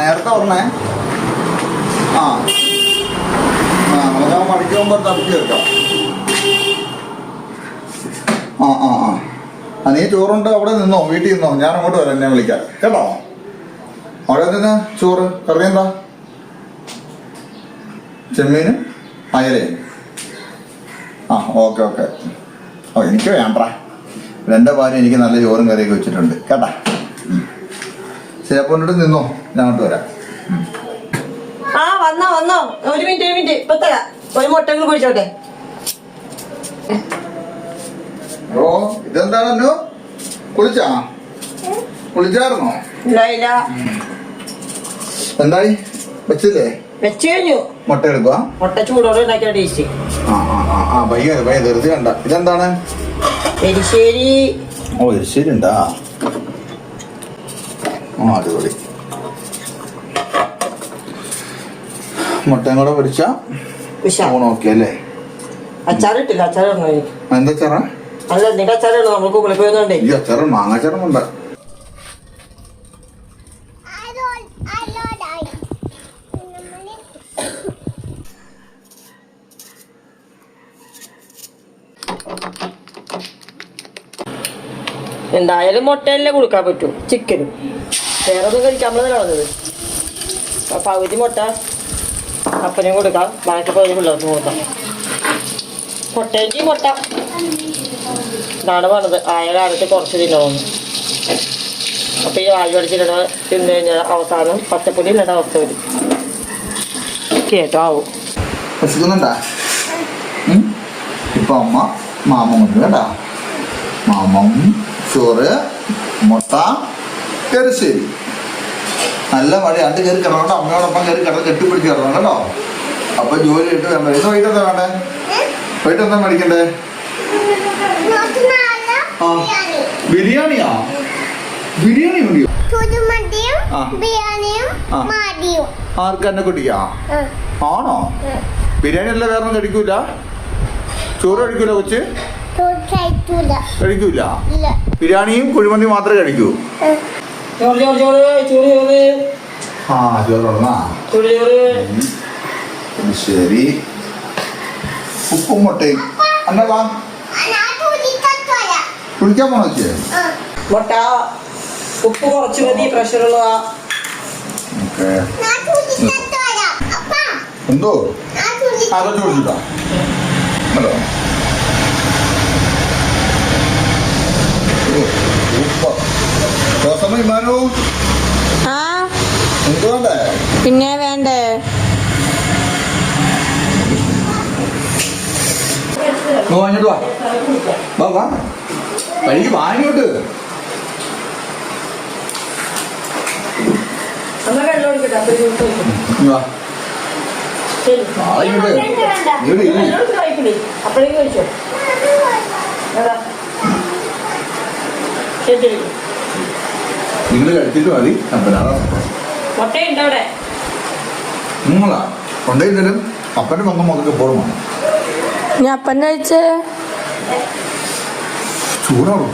നേരത്തെ പറഞ്ഞേ. ആ നമുക്ക് മടിക്ക് പോകുമ്പോൾ തറക്കി വെക്കാം. നീ ചോറുണ്ട് അവിടെ നിന്നോ, വീട്ടിൽ നിന്നോ, ഞാൻ അങ്ങോട്ട് വരാം, എന്നെ വിളിക്കാം കേട്ടോ. അവിടെ നിന്ന് ചോറ് കറി എന്താ? ചെമ്മീനും അയലയും. ഓക്കെ. എനിക്ക് വേണ്ട, എൻ്റെ ഭാര്യ എനിക്ക് നല്ല ചോറും കറിയൊക്കെ വെച്ചിട്ടുണ്ട് കേട്ടാ. ശരി, അപ്പോൾ എന്നിട്ട് നിന്നോ, ഞാൻ അങ്ങോട്ട് വരാം. വന്നോ. ഒരു മിനിറ്റ് ഇപ്പൊ തരാം. ഒരു മുട്ടകൾ കുഴിച്ചോട്ടെ. ഓ, ഇതെന്താണല്ലോ? കുളിച്ചായിരുന്നോ? ഇല്ല. എന്തായി, വെച്ചില്ലേ? വെച്ച് കഴിഞ്ഞു. മുട്ട എടുക്കുക. മുട്ട ചൂടോടെ ഉണ്ടാക്കിയ ടേസ്റ്റ്. പയ്യ ധൃതി കണ്ട. ഇതെന്താണ്? എരിശ്ശേരി. ഓ, എരിശ്ശേരി ഉണ്ടാ. അടിപൊളി. മുട്ടയും കൂടെ പൊരിച്ച ഓക്കെ അല്ലേ? അച്ചാറിട്ടില്ല. അച്ചാറിടണോ? എന്താ അച്ചാറാ? അല്ല, നിന്റെ അച്ചാറിടണോ? നമുക്ക് കുളിക്ക് പോയതുകൊണ്ടേ. ഈ അച്ചാറ് മാങ്ങാച്ചാറും ഉണ്ട്. എന്തായാലും മുട്ടയല്ലേ കൊടുക്കാൻ പറ്റൂ, ചിക്കനും വേറെ ഒന്നും കഴിക്കാൻ നമ്മളത് കളഞ്ഞത്. പകുതി മുട്ട അപ്പനും കൊടുക്കാം, ബാക്കി പകുതി പിള്ളേർക്ക് കൊടുക്കാം. മുട്ടേൻ്റെ മുട്ട ഇതാണ് പറഞ്ഞത്. അയാളടുത്ത് കുറച്ച് തിന്നോന്ന്. അപ്പം ഈ വാഴ പഠിച്ചിട്ട് തിന്നു കഴിഞ്ഞാൽ അവസാനം പച്ചപ്പൊടി ഇല്ലാത്ത അവസ്ഥ വരും. കേട്ടോ ആവും. ഇപ്പൊ അമ്മ മാമ കൊണ്ട് കേട്ടാ. മാമം ചോറ്, മുട്ട, എരിശ്ശേരി. നല്ല മഴ അണ്ട് കയറി കിടന്നോട്ടോ. അമ്മയോടൊപ്പം കയറി കിടന്ന് കെട്ടിപ്പിടിച്ച് കിടന്നു കേട്ടോ. അപ്പൊ ജോലി ഇട്ട് വേണ്ട. ഇന്ന് വൈകിട്ടെന്താ വേണ്ടേ? വൈകിട്ടെന്താ മേടിക്കണ്ടേ? ബിരിയാണിയാ? ബിരിയാണി മതിയോ? ആർക്കെന്നെ കുട്ടിക്കാ? ആണോ? ബിരിയാണി അല്ല വേറെ ഒന്നും കഴിക്കൂല? ചോറ് കഴിക്കൂല കൊച്ച്? കഴിക്കൂല. ബിരിയാണിയും കുഴിമന്തിയും മാത്രമേ കഴിക്കൂ. ശരി, ഉപ്പും മുട്ടയും. എന്നാ വാ, കുളിക്കാൻ പോണോ? മുട്ട ഉപ്പ് കുറച്ച് മതി, പ്രഷറുള്ളതാ. എന്തോ അതൊക്കെ കുടിച്ചിട്ടാ? ഹലോ, പിന്നെ വേണ്ടേ? വാങ്ങിട്ട് വാ കഴിക്ക്, വാങ്ങിട്ട്. അപ്പോഴേക്കും കഴിച്ചോ. നിങ്ങൾ കഴിച്ചിട്ട് മതി. മുട്ടയുണ്ടോ അവിടെ? നിങ്ങളാ കൊണ്ടുപോയി അപ്പൻ്റെ മൊത്തം മൊത്തം എപ്പോഴും ഞാൻ അപ്പൻ്റെ കഴിച്ചേ. ചൂടാവും.